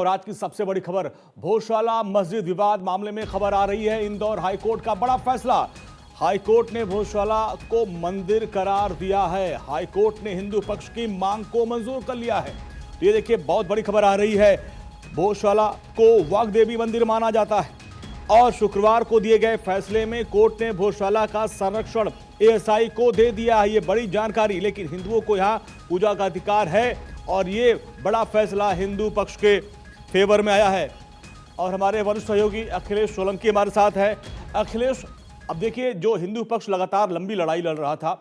और आज की सबसे बड़ी खबर, भोजशाला मस्जिद विवाद मामले में खबर आ रही है। इंदौर हाईकोर्ट का बड़ा फैसला। हाईकोर्ट ने भोजशाला को मंदिर करार दिया है। हाईकोर्ट ने हिंदू पक्ष की मांग को मंजूर कर लिया है। तो ये देखिए, बहुत बड़ी खबर आ रही है। भोजशाला को वाग्देवी मंदिर माना जाता है और शुक्रवार को दिए गए फैसले में कोर्ट ने भोजशाला का संरक्षण एएसआई को दे दिया है। ये बड़ी जानकारी, लेकिन हिंदुओं को यहाँ पूजा का अधिकार है और ये बड़ा फैसला हिंदू पक्ष के फेवर में आया है। और हमारे वरिष्ठ सहयोगी अखिलेश सोलंकी हमारे साथ है। अखिलेश, अब देखिए, जो हिंदू पक्ष लगातार लंबी लड़ाई लड़ रहा था,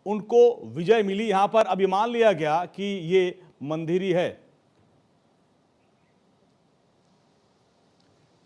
उनको विजय मिली यहां पर। अभी मान लिया गया कि ये मंदिर ही है।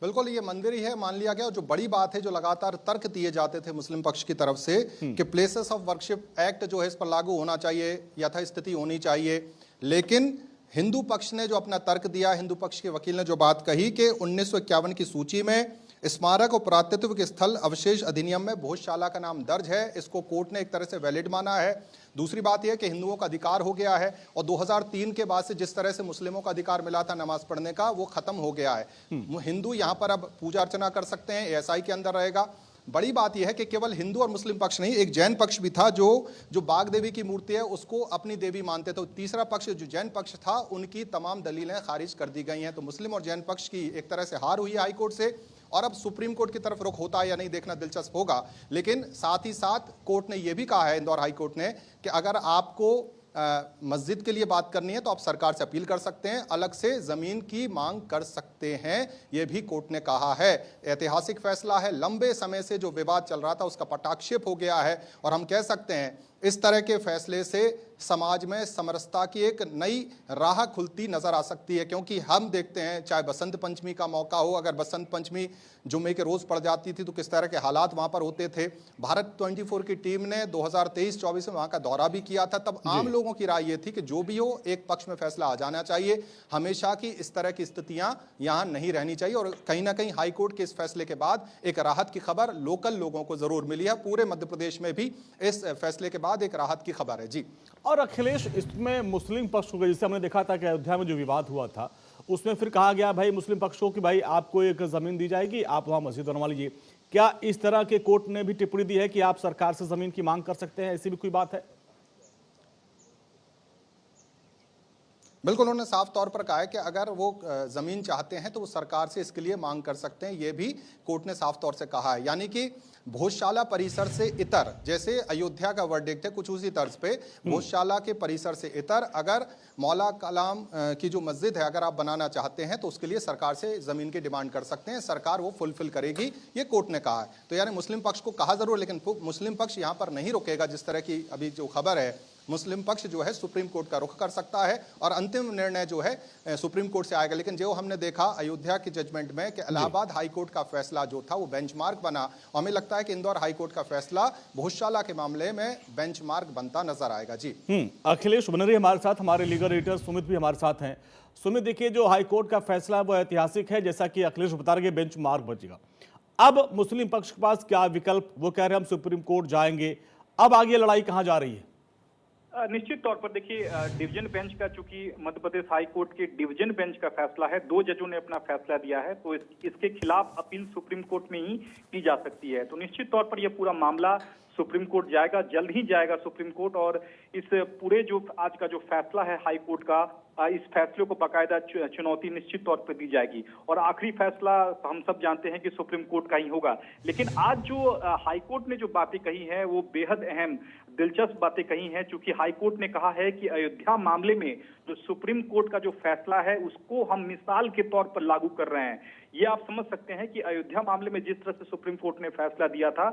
बिल्कुल, ये मंदिर ही है मान लिया गया। और जो बड़ी बात है, जो लगातार तर्क दिए जाते थे मुस्लिम पक्ष की तरफ से कि प्लेसेस ऑफ वर्शिप एक्ट जो है इस पर लागू होना चाहिए, यथास्थिति होनी चाहिए, लेकिन हिंदू पक्ष ने जो अपना तर्क दिया, हिंदू पक्ष के वकील ने जो बात कही कि 1951 की सूची में स्मारक और पुरातत्व के स्थल अवशेष अधिनियम में भोजशाला का नाम दर्ज है। इसको कोर्ट ने एक तरह से वैलिड माना है। दूसरी बात यह कि हिंदुओं का अधिकार हो गया है और 2003 के बाद से जिस तरह से मुस्लिमों का अधिकार मिला था नमाज पढ़ने का, वो खत्म हो गया है। हिंदू यहाँ पर अब पूजा अर्चना कर सकते हैं, एएसआई के अंदर रहेगा। बड़ी बात यह है कि केवल हिंदू और मुस्लिम पक्ष नहीं, एक जैन पक्ष भी था जो बाग देवी की मूर्ति है उसको अपनी देवी मानते थे। तीसरा पक्ष जो जैन पक्ष था, उनकी तमाम दलीलें खारिज कर दी गई हैं। तो मुस्लिम और जैन पक्ष की एक तरह से हार हुई है हाईकोर्ट से, और अब सुप्रीम कोर्ट की तरफ रुख होता है या नहीं देखना दिलचस्प होगा। लेकिन साथ ही साथ कोर्ट ने यह भी कहा है, इंदौर हाईकोर्ट ने, कि अगर आपको मस्जिद के लिए बात करनी है तो आप सरकार से अपील कर सकते हैं, अलग से जमीन की मांग कर सकते हैं, यह भी कोर्ट ने कहा है। ऐतिहासिक फैसला है। लंबे समय से जो विवाद चल रहा था उसका पटाक्षेप हो गया है और हम कह सकते हैं इस तरह के फैसले से समाज में समरसता की एक नई राह खुलती नजर आ सकती है। क्योंकि हम देखते हैं, चाहे बसंत पंचमी का मौका हो, अगर बसंत पंचमी जुम्मे के रोज पड़ जाती थी तो किस तरह के हालात वहां पर होते थे। भारत 24 की टीम ने 2023-24 में वहां का दौरा भी किया था। तब आम लोगों की राय ये थी कि जो भी हो, एक पक्ष में फैसला आ जाना चाहिए। हमेशा की इस तरह की स्थितियां यहां नहीं रहनी चाहिए। और कहीं ना कहीं हाईकोर्ट के इस फैसले के बाद एक राहत की खबर लोकल लोगों को जरूर मिली है। पूरे मध्य प्रदेश में भी इस फैसले के बाद एक राहत की खबर है। जी, और अखिलेश, इसमें मुस्लिम पक्ष को, जैसे हमने देखा था कि अयोध्या में जो विवाद हुआ था, उसमें फिर कहा गया भाई मुस्लिम पक्ष को कि भाई आपको एक जमीन दी जाएगी, आप वहां मस्जिद बनवा लीजिए। क्या इस तरह के कोर्ट ने भी टिप्पणी दी है कि आप सरकार से जमीन की मांग कर सकते हैं? ऐसी भी कोई बात है? बिल्कुल, उन्होंने साफ तौर पर कहा है कि अगर वो जमीन चाहते हैं तो वो सरकार से इसके लिए मांग कर सकते हैं। ये भी कोर्ट ने साफ तौर से कहा है। यानी कि भोजशाला परिसर से इतर, जैसे अयोध्या का वर्डिक्ट है, कुछ उसी तर्ज पे भोजशाला के परिसर से इतर अगर मौला कलाम की जो मस्जिद है अगर आप बनाना चाहते हैं तो उसके लिए सरकार से जमीन की डिमांड कर सकते हैं, सरकार वो फुलफिल करेगी, ये कोर्ट ने कहा है। तो यानी मुस्लिम पक्ष को कहा जरूर, लेकिन मुस्लिम पक्ष यहाँ पर नहीं रुकेगा। जिस तरह की अभी जो खबर है, मुस्लिम पक्ष जो है सुप्रीम कोर्ट का रुख कर सकता है और अंतिम निर्णय जो है सुप्रीम कोर्ट से आएगा। लेकिन जो हमने देखा अयोध्या के जजमेंट में कि इलाहाबाद हाईकोर्ट का फैसला जो था वो बेंचमार्क बना, और हमें लगता है कि इंदौर हाईकोर्ट का फैसला भोजशाला के मामले में बेंचमार्क बनता नजर आएगा। जी, अखिलेश बनरी हमारे साथ, हमारे लीगल एडिटर सुमित भी हमारे साथ हैं। सुमित, देखिए, जो हाईकोर्ट का फैसला है वो ऐतिहासिक है, जैसा कि अखिलेश बता रहे, बेंचमार्क बचेगा। अब मुस्लिम पक्ष के पास क्या विकल्प? वो कह रहे हैं हम सुप्रीम कोर्ट जाएंगे। अब आगे लड़ाई कहां जा रही है? निश्चित तौर पर देखिए, डिवीजन बेंच का, चूंकि मध्य प्रदेश हाई कोर्ट के डिवीजन बेंच का फैसला है, 2 जजों ने अपना फैसला दिया है, तो इसके खिलाफ अपील सुप्रीम कोर्ट में ही की जा सकती है। तो निश्चित तौर पर यह पूरा मामला सुप्रीम कोर्ट जाएगा, जल्द ही जाएगा सुप्रीम कोर्ट। और इस पूरे जो आज का जो फैसला है हाई कोर्ट का, इस फैसले को बाकायदा चुनौती निश्चित तौर पर दी जाएगी और आखिरी फैसला हम सब जानते हैं कि सुप्रीम कोर्ट का ही होगा। लेकिन आज जो हाई कोर्ट ने जो बातें कही हैं वो बेहद अहम दिलचस्प बातें कही हैं। चूंकि हाई कोर्ट ने कहा है कि अयोध्या मामले में जो सुप्रीम कोर्ट का जो फैसला है उसको हम मिसाल के तौर पर लागू कर रहे हैं। ये आप समझ सकते हैं कि अयोध्या मामले में जिस तरह से सुप्रीम कोर्ट ने फैसला दिया था,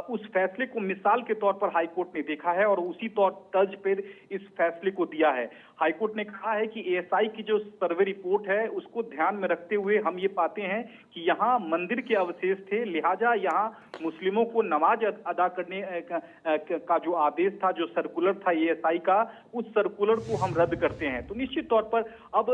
उस फैसले को मिसाल के तौर पर हाई कोर्ट ने देखा है और उसी तर्ज पर इस फैसले को दिया है। हाई कोर्ट ने कहा है कि एएसआई की जो सर्वे रिपोर्ट है उसको ध्यान में रखते हुए हम ये पाते हैं कि यहाँ मंदिर के अवशेष थे, लिहाजा यहाँ मुस्लिमों को नमाज अदा करने का जो आदेश था, जो सर्कुलर था एएसआई का, उस सर्कुलर को हम रद्द करते हैं। तो निश्चित तौर पर अब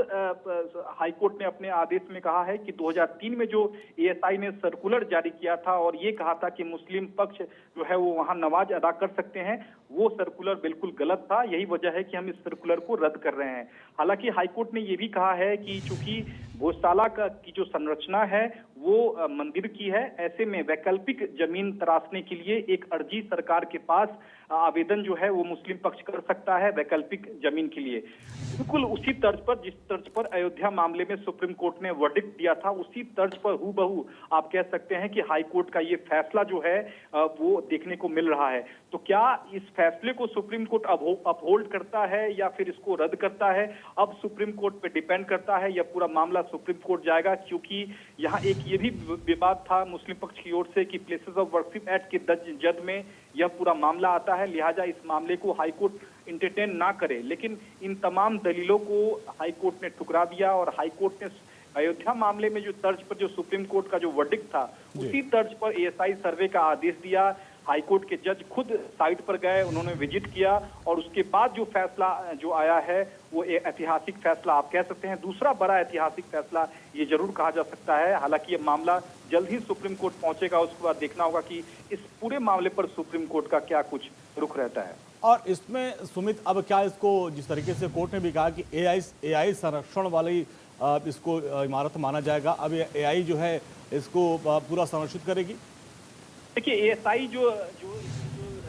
हाई कोर्ट ने अपने आदेश में कहा है कि 2003 में जो एएसआई ने सर्कुलर जारी किया था और ये कहा था कि मुस्लिम पक्ष जो है वो वहां नमाज अदा कर सकते हैं, वो सर्कुलर बिल्कुल गलत था। यही वजह है कि हम इस सर्कुलर को रद्द कर रहे हैं। हालांकि हाईकोर्ट ने ये भी कहा है कि चूंकि भोजशाला की जो संरचना है वो मंदिर की है, ऐसे में वैकल्पिक जमीन तराशने के लिए एक अर्जी सरकार के पास आवेदन जो है वो मुस्लिम पक्ष कर सकता है वैकल्पिक जमीन के लिए। बिल्कुल उसी तर्ज पर जिस तर्ज पर अयोध्या मामले में सुप्रीम कोर्ट ने वर्डिक्ट दिया था, उसी तर्ज पर हूबहू आप कह सकते हैं कि हाई कोर्ट का ये फैसला जो है वो देखने को मिल रहा है। तो क्या इस फैसले को सुप्रीम कोर्ट अपहोल्ड करता है या फिर इसको रद्द करता है, अब सुप्रीम कोर्ट पे डिपेंड करता है। यह पूरा मामला सुप्रीम कोर्ट जाएगा, क्योंकि यहाँ एक ये भी विवाद था मुस्लिम पक्ष की ओर से कि प्लेसेस ऑफ वर्शिप एक्ट के जद में यह पूरा मामला आता है, लिहाजा इस मामले को हाईकोर्ट इंटरटेन ना करे। लेकिन इन तमाम दलीलों को हाईकोर्ट ने ठुकरा दिया और हाईकोर्ट ने अयोध्या मामले में जो तर्ज पर जो सुप्रीम कोर्ट का जो वर्डिक्ट था, उसी तर्ज पर एएसआई सर्वे का आदेश दिया। हाईकोर्ट के जज खुद साइट पर गए, उन्होंने विजिट किया और उसके बाद जो फैसला जो आया है वो ऐतिहासिक फैसला आप कह सकते हैं। दूसरा बड़ा ऐतिहासिक फैसला ये जरूर कहा जा सकता है। हालांकि ये मामला जल्द ही सुप्रीम कोर्ट पहुंचेगा, उसके बाद देखना होगा कि इस पूरे मामले पर सुप्रीम कोर्ट का क्या कुछ रुख रहता है। और इसमें सुमित, अब क्या इसको जिस तरीके से कोर्ट ने भी कहा कि एआई संरक्षण वाली इसको इमारत माना जाएगा, अब एआई जो है इसको पूरा संरक्षित करेगी। देखिए एएसआई जो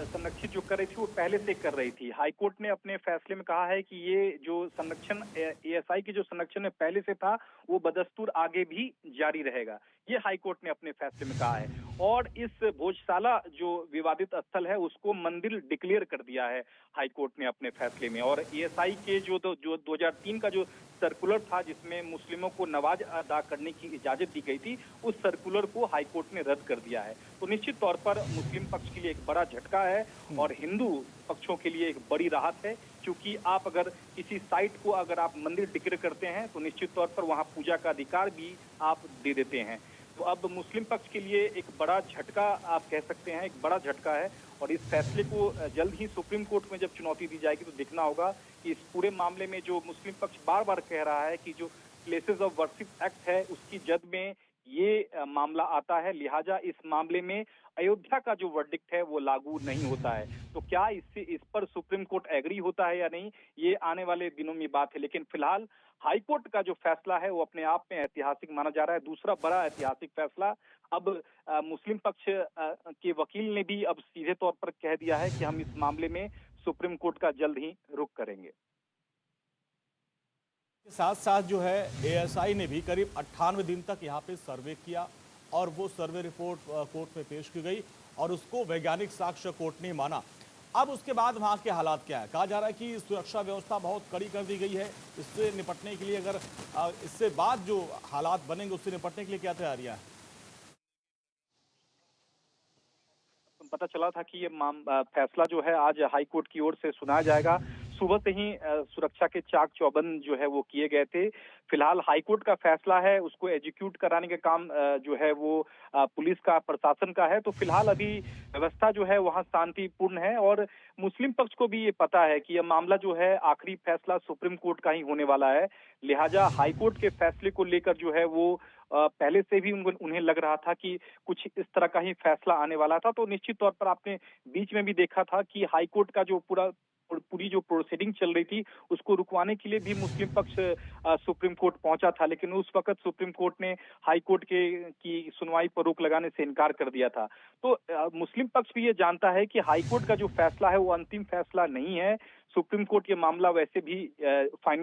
संरक्षित जो कर रही थी वो पहले से कर रही थी। हाईकोर्ट ने अपने फैसले में कहा है कि ये जो संरक्षण एएसआई की जो संरक्षण में पहले से था वो बदस्तूर आगे भी जारी रहेगा, ये हाईकोर्ट ने अपने फैसले में कहा है। और इस भोजशाला जो विवादित स्थल है उसको मंदिर डिक्लेयर कर दिया है हाईकोर्ट ने अपने फैसले में। और एएसआई के जो 2003 का जो सर्कुलर था जिसमें मुस्लिमों को नमाज अदा करने की इजाजत दी गई थी, उस सर्कुलर को हाईकोर्ट ने रद्द कर दिया है। तो निश्चित तौर पर मुस्लिम पक्ष के लिए एक बड़ा झटका है और हिंदू पक्षों के लिए एक बड़ी राहत है, क्योंकि आप अगर किसी साइट को अगर आप मंदिर डिक्लेयर करते हैं तो निश्चित तौर पर वहां पूजा का अधिकार भी आप दे देते हैं। तो अब मुस्लिम पक्ष के लिए एक बड़ा झटका आप कह सकते हैं, एक बड़ा झटका है। और इस फैसले को जल्द ही सुप्रीम कोर्ट में जब चुनौती दी जाएगी तो देखना होगा कि इस पूरे मामले में जो मुस्लिम पक्ष बार बार कह रहा है कि जो प्लेसेस ऑफ वर्शिप एक्ट है उसकी जद में ये मामला आता है, लिहाजा इस मामले में अयोध्या का जो वर्डिक्ट है वो लागू नहीं होता है। तो क्या इस पर सुप्रीम कोर्ट एग्री होता है या नहीं, ये आने वाले दिनों में बात है। लेकिन फिलहाल हाईकोर्ट का जो फैसला है वो अपने आप में ऐतिहासिक माना जा रहा है। दूसरा बड़ा ऐतिहासिक फैसला, अब मुस्लिम पक्ष के वकील ने भी अब सीधे तौर पर कह दिया है कि हम इस मामले में सुप्रीम कोर्ट का जल्द ही रुख करेंगे। साथ साथ जो है एएसआई ने भी करीब 98 दिन तक यहाँ पे सर्वे किया और वो सर्वे रिपोर्ट कोर्ट में पेश की गई और उसको वैज्ञानिक साक्ष्य कोर्ट ने माना। अब उसके बाद वहाँ के हालात क्या है? कहा जा रहा है कि सुरक्षा व्यवस्था बहुत कड़ी कर दी गई है। इससे निपटने के लिए अगर इससे बाद जो हालात बनेंगे उससे निपटने के लिए क्या तैयारियां हैं? पता चला था कि ये फैसला जो है आज हाई कोर्ट की ओर से सुनाया जाएगा। सुबह से ही सुरक्षा के चाक चौबंद जो है वो किए गए थे। फिलहाल हाईकोर्ट का फैसला है, उसको एग्जीक्यूट कराने का काम जो है वो पुलिस का, प्रशासन का है। तो फिलहाल अभी व्यवस्था जो है वहाँ शांतिपूर्ण है और मुस्लिम पक्ष को भी ये पता है कि यह मामला जो है आखिरी फैसला सुप्रीम कोर्ट का ही होने वाला है। लिहाजा हाईकोर्ट के फैसले को लेकर जो है वो पहले से भी उन्हें लग रहा था कि कुछ इस तरह का ही फैसला आने वाला था। तो निश्चित तौर पर आपने बीच में भी देखा था कि हाईकोर्ट का जो पूरी जो प्रोसीडिंग चल रही थी उसको रुकवाने के लिए भी मुस्लिम पक्ष सुप्रीम कोर्ट पहुंचा था, लेकिन उस वक्त सुप्रीम कोर्ट ने हाई कोर्ट की सुनवाई पर रोक लगाने से इनकार कर दिया था। तो मुस्लिम पक्ष भी ये जानता है कि हाई कोर्ट का जो फैसला है वो अंतिम फैसला नहीं है। सुप्रीम कोर्ट ये मामला वैसे भी फाइनल